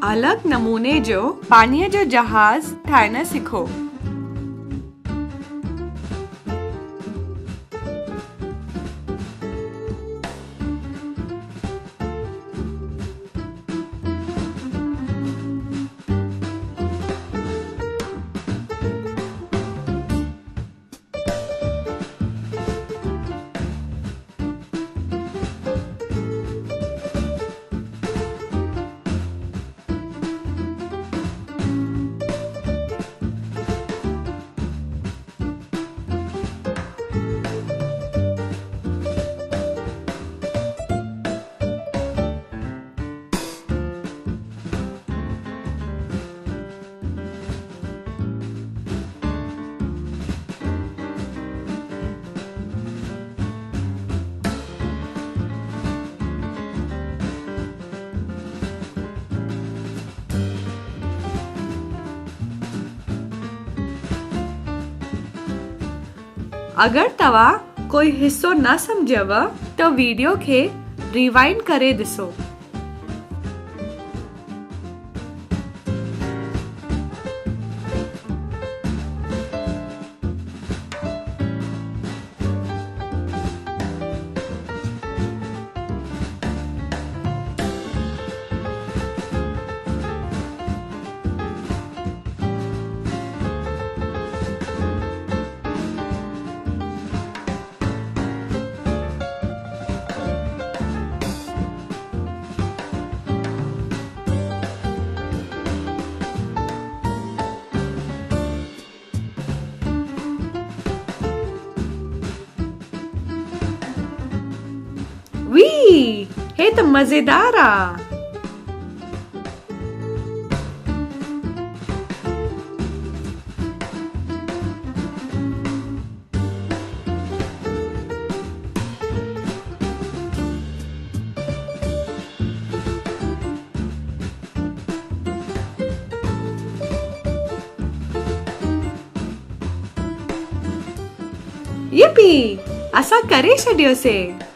अलग नमूने जो पानीअ जो जहाज ठाहिण सिखो। अगर तवा कोई हिस्सो न समझव तो वीडियो के रिवाइंड करे दिसो। वी, हे तो मजेदार आ। yippee! असां करे छॾियोसीं।